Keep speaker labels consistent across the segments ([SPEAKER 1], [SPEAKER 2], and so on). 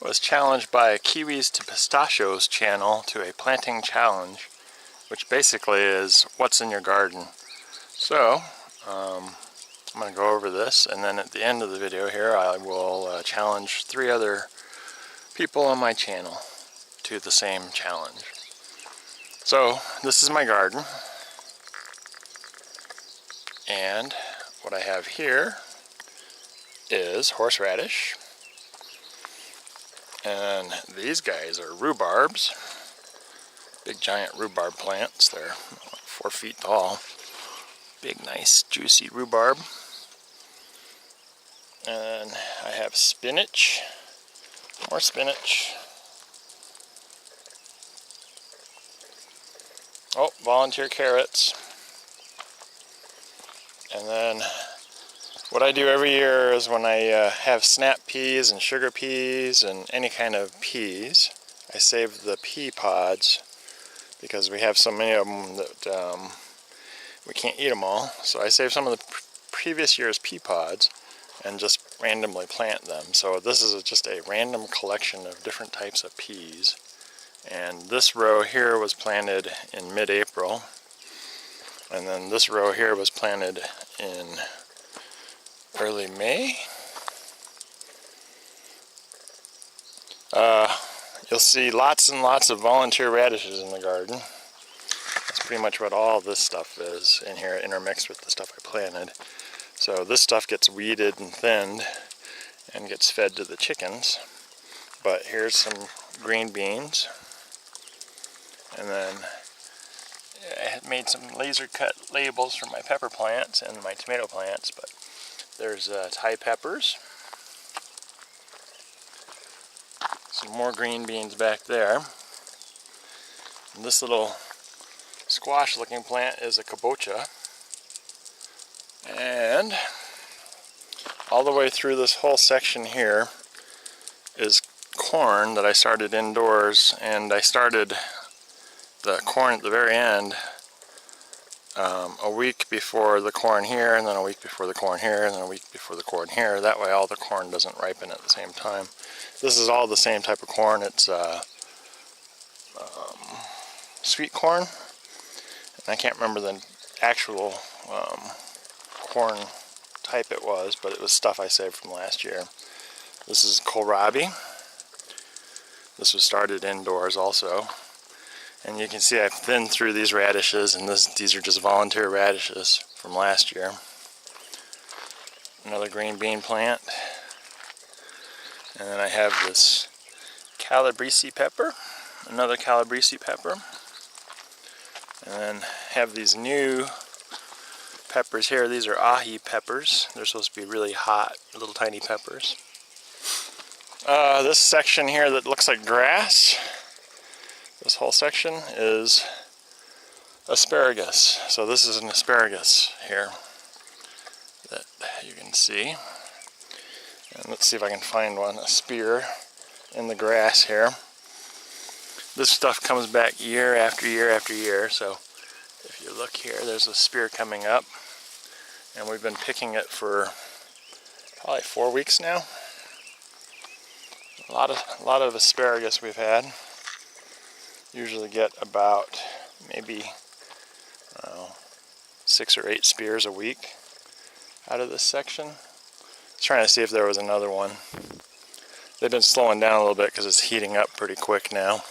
[SPEAKER 1] was challenged by Kiwis to Pistachios channel to a planting challenge, which basically is what's in your garden. So I'm going to go over this, and then at the end of the video here I will challenge 3 other people on my channel to the same challenge. So this is my garden, and what I have here is horseradish, and these guys are rhubarbs, big giant rhubarb plants. They're 4 feet tall, big nice juicy rhubarb. And I have spinach, more spinach. Oh, volunteer carrots. And then what I do every year is when I have snap peas and sugar peas and any kind of peas, I save the pea pods because we have so many of them that we can't eat them all. So I save some of the previous year's pea pods and just randomly plant them. So this is just a random collection of different types of peas. And this row here was planted in mid-April. And then this row here was planted in early May. You'll see lots and lots of volunteer radishes in the garden. That's pretty much what all this stuff is in here, intermixed with the stuff I planted. So this stuff gets weeded and thinned and gets fed to the chickens. But here's some green beans. And then I had made some laser cut labels for my pepper plants and my tomato plants, but there's Thai peppers. Some more green beans back there. And this little squash looking plant is a kabocha. And all the way through this whole section here is corn that I started indoors, and I started the corn at the very end a week before the corn here, and then a week before the corn here, and then a week before the corn here. That way all the corn doesn't ripen at the same time. This is all the same type of corn. It's sweet corn. And I can't remember the actual corn type it was, but it was stuff I saved from last year. This is kohlrabi. This was started indoors also. And you can see I've thinned through these radishes, and these are just volunteer radishes from last year. Another green bean plant. And then I have this calabrese pepper, another calabrese pepper. And then have these new peppers here. These are ahi peppers. They're supposed to be really hot, little tiny peppers. This section here that looks like grass, this whole section is asparagus. So this is an asparagus here that you can see. And let's see if I can find one, a spear in the grass here. This stuff comes back year after year after year. So if you look here, there's a spear coming up. And we've been picking it for probably 4 weeks now. A lot of asparagus we've had. Usually get about maybe 6 or 8 spears a week out of this section. Trying to see if there was another one. They've been slowing down a little bit because it's heating up pretty quick now.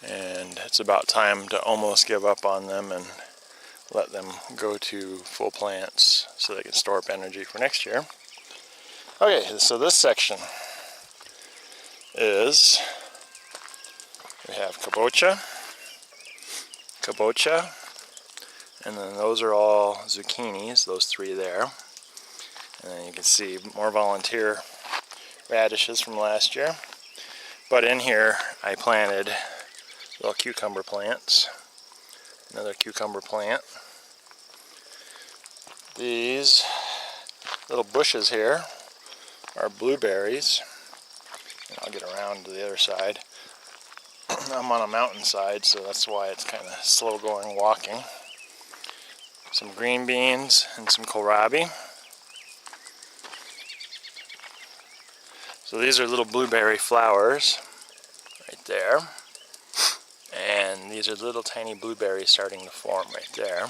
[SPEAKER 1] And it's about time to almost give up on them and let them go to full plants so they can store up energy for next year. Okay, so this section is, we have kabocha, and then those are all zucchinis, those 3 there. And then you can see more volunteer radishes from last year. But in here I planted little cucumber plants. Another cucumber plant. These little bushes here are blueberries. And I'll get around to the other side. I'm on a mountainside, so that's why it's kind of slow going walking. Some green beans and some kohlrabi. So these are little blueberry flowers right there. And these are little tiny blueberries starting to form right there.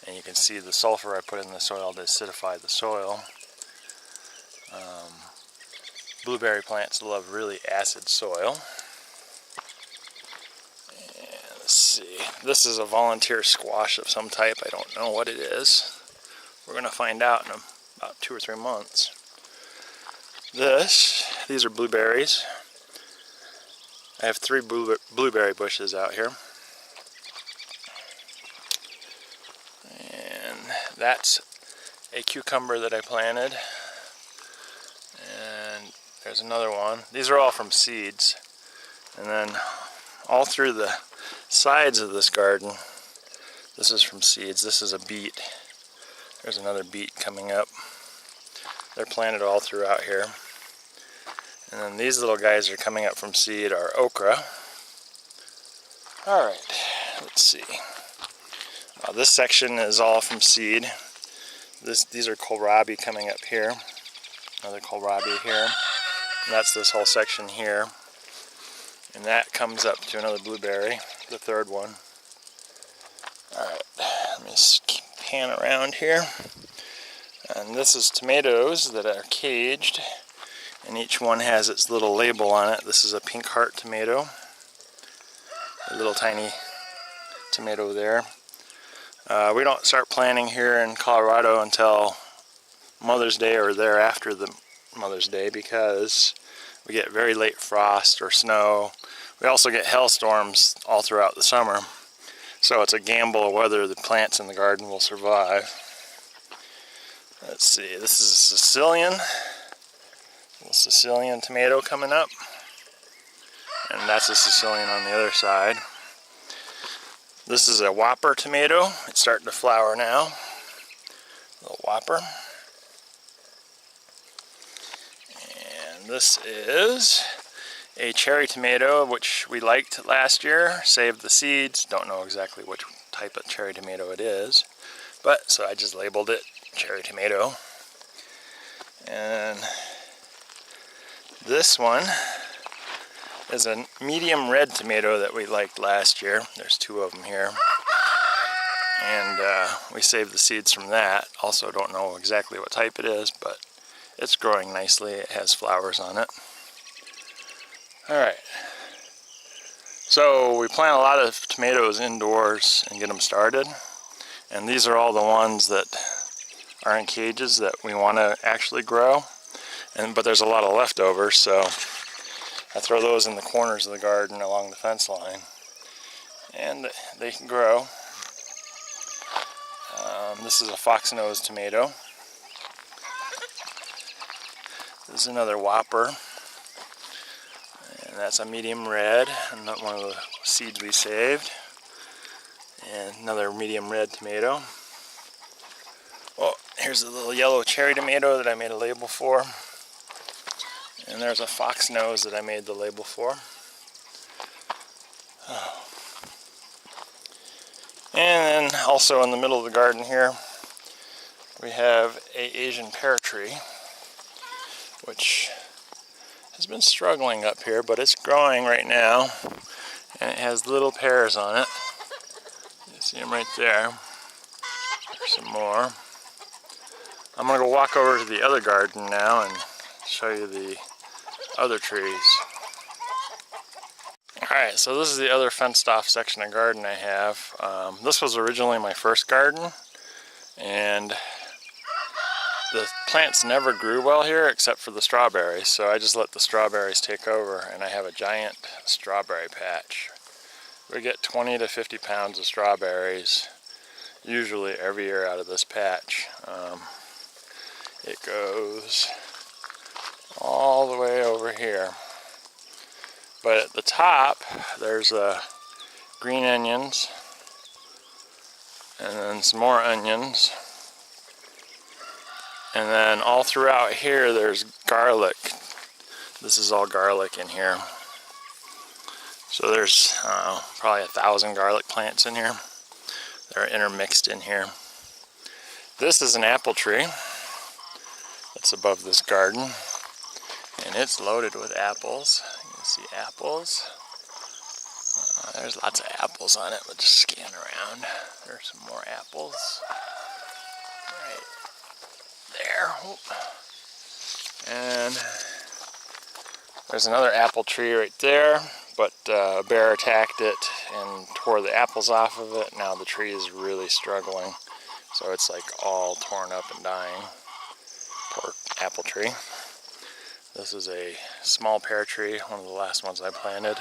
[SPEAKER 1] And you can see the sulfur I put in the soil to acidify the soil. Blueberry plants love really acid soil. And let's see, this is a volunteer squash of some type. I don't know what it is. We're going to find out in about 2 or 3 months. These are blueberries. I have 3 blueberry bushes out here. And that's a cucumber that I planted. And there's another one. These are all from seeds. And then all through the sides of this garden, this is from seeds. This is a beet. There's another beet coming up. They're planted all throughout here. And then these little guys are coming up from seed are okra. Alright, let's see. This section is all from seed. These are kohlrabi coming up here. Another kohlrabi here. And that's this whole section here. And that comes up to another blueberry, the 3rd one. Alright, let me just pan around here. And this is tomatoes that are caged. And each one has its little label on it. This is a pink heart tomato. A little tiny tomato there. We don't start planting here in Colorado until Mother's Day or thereafter the Mother's Day because we get very late frost or snow. We also get hailstorms all throughout the summer. So it's a gamble whether the plants in the garden will survive. Let's see, this is a Sicilian. A Sicilian tomato coming up, and that's a Sicilian on the other side. This is a Whopper tomato. It's starting to flower now. Little Whopper. And this is a cherry tomato, which we liked last year. Saved the seeds. Don't know exactly which type of cherry tomato it is, but so I just labeled it cherry tomato. And this one is a medium red tomato that we liked last year. There's 2 of them here. And we saved the seeds from that. Also don't know exactly what type it is, but it's growing nicely. It has flowers on it. Alright. So we plant a lot of tomatoes indoors and get them started. And these are all the ones that are in cages that we want to actually grow. But there's a lot of leftovers, so I throw those in the corners of the garden along the fence line. And they can grow. This is a fox-nosed tomato. This is another Whopper. And that's a medium red, and not one of the seeds we saved. And another medium red tomato. Oh, here's a little yellow cherry tomato that I made a label for. And there's a fox nose that I made the label for. Oh. And then also in the middle of the garden here, we have an Asian pear tree, which has been struggling up here, but it's growing right now. And it has little pears on it. You see them right there. There's some more. I'm going to go walk over to the other garden now and show you the other trees. Alright, so this is the other fenced off section of garden I have. This was originally my first garden, and the plants never grew well here except for the strawberries, so I just let the strawberries take over, and I have a giant strawberry patch. We get 20 to 50 pounds of strawberries usually every year out of this patch. It goes all the way over here. But at the top, there's green onions, and then some more onions. And then all throughout here, there's garlic. This is all garlic in here. So there's probably 1,000 garlic plants in here. They're intermixed in here. This is an apple tree that's above this garden. And it's loaded with apples. You can see apples. There's lots of apples on it. We'll just scan around. There's some more apples. Right there. And there's another apple tree right there, but a bear attacked it and tore the apples off of it. Now the tree is really struggling. So it's like all torn up and dying. Poor apple tree. This is a small pear tree, one of the last ones I planted.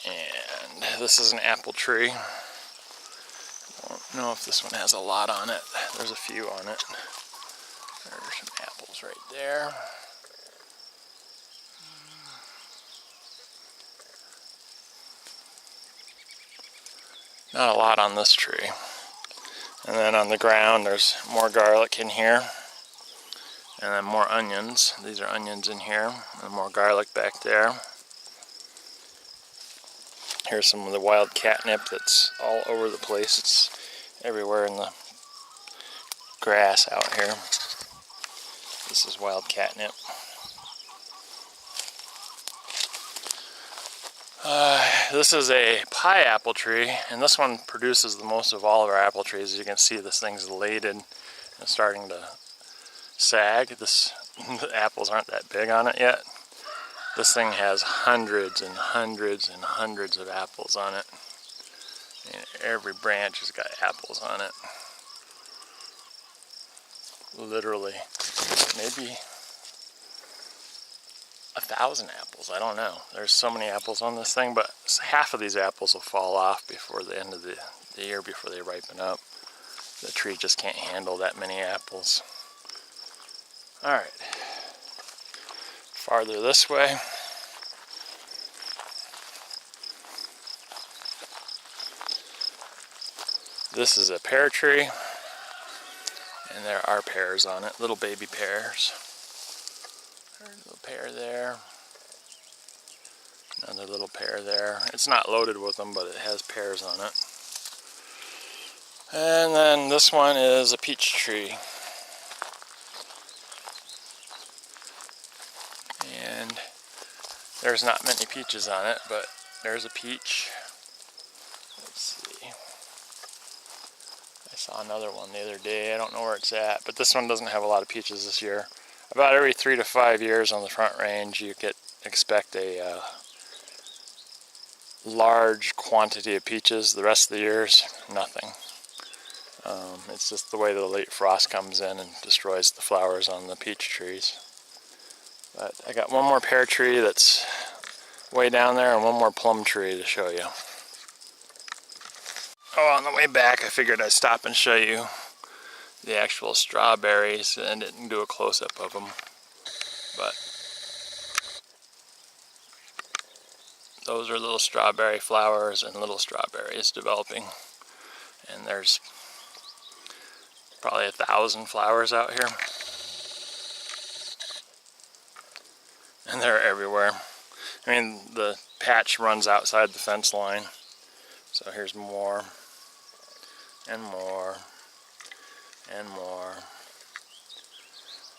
[SPEAKER 1] And this is an apple tree. I don't know if this one has a lot on it. There's a few on it. There's some apples right there. Not a lot on this tree. And then on the ground there's more garlic in here. And then more onions. These are onions in here. And more garlic back there. Here's some of the wild catnip that's all over the place. It's everywhere in the grass out here. This is wild catnip. This is a pie apple tree, and this one produces the most of all of our apple trees. As you can see, this thing's laden and starting to sag. The apples aren't that big on it yet. This thing has hundreds and hundreds and hundreds of apples on it. And every branch has got apples on it. Literally, maybe 1,000 apples, I don't know. There's so many apples on this thing, but half of these apples will fall off before the end of the year, before they ripen up. The tree just can't handle that many apples. Alright. Farther this way. This is a pear tree, and there are pears on it, little baby pears. There's a little pear there. Another little pear there. It's not loaded with them, but it has pears on it. And then this one is a peach tree. And there's not many peaches on it, but there's a peach. Let's see. I saw another one the other day. I don't know where it's at, but this one doesn't have a lot of peaches this year. About every 3 to 5 years on the Front Range, you expect a large quantity of peaches. The rest of the years, nothing. It's just the way the late frost comes in and destroys the flowers on the peach trees. But I got one more pear tree that's way down there and one more plum tree to show you. Oh, on the way back I figured I'd stop and show you the actual strawberries, and didn't do a close-up of them. But those are little strawberry flowers and little strawberries developing. And there's probably 1,000 flowers out here. And they're everywhere. I mean, the patch runs outside the fence line. So here's more, and more, and more.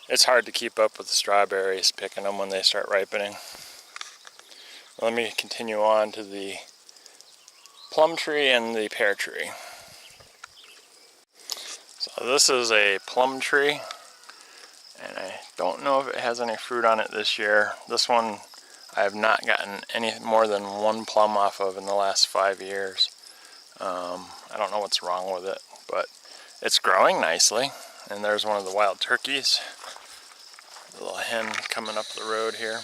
[SPEAKER 1] It's hard to keep up with the strawberries, picking them when they start ripening. Let me continue on to the plum tree and the pear tree. So this is a plum tree, and I don't know if it has any fruit on it this year. This one I have not gotten any more than one plum off of in the last 5 years. I don't know what's wrong with it, but it's growing nicely. And there's one of the wild turkeys. The little hen coming up the road here.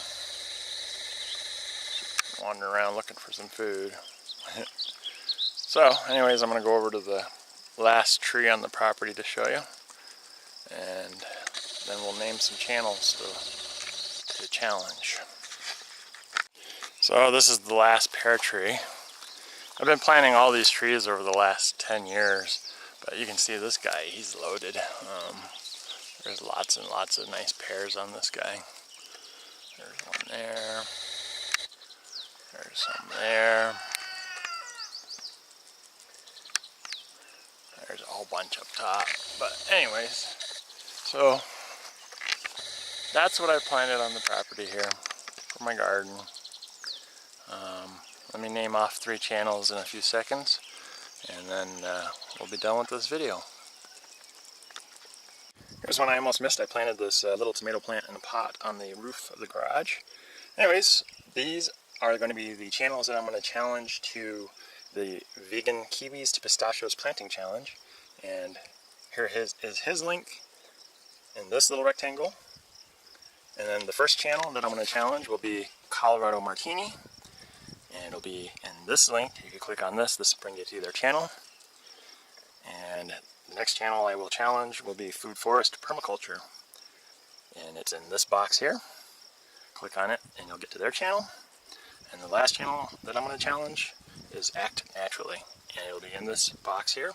[SPEAKER 1] Wandering around looking for some food. So, anyways, I'm going to go over to the last tree on the property to show you. And then we'll name some channels to challenge. So this is the last pear tree. I've been planting all these trees over the last 10 years, but you can see this guy, he's loaded. There's lots and lots of nice pears on this guy. There's one there. There's some there. There's a whole bunch up top. But anyways, so that's what I planted on the property here for my garden. Let me name off 3 channels in a few seconds, and then we'll be done with this video. Here's one I almost missed. I planted this little tomato plant in a pot on the roof of the garage. Anyways, these are going to be the channels that I'm going to challenge to the Vegan Kiwis to Pistachios planting challenge. And here is his link in this little rectangle. And then the first channel that I'm going to challenge will be Colorado Martini. And it'll be in this link. You can click on this. This will bring you to their channel. And the next channel I will challenge will be Food Forest Permaculture. And it's in this box here. Click on it and you'll get to their channel. And the last channel that I'm going to challenge is Act Naturally. And it'll be in this box here.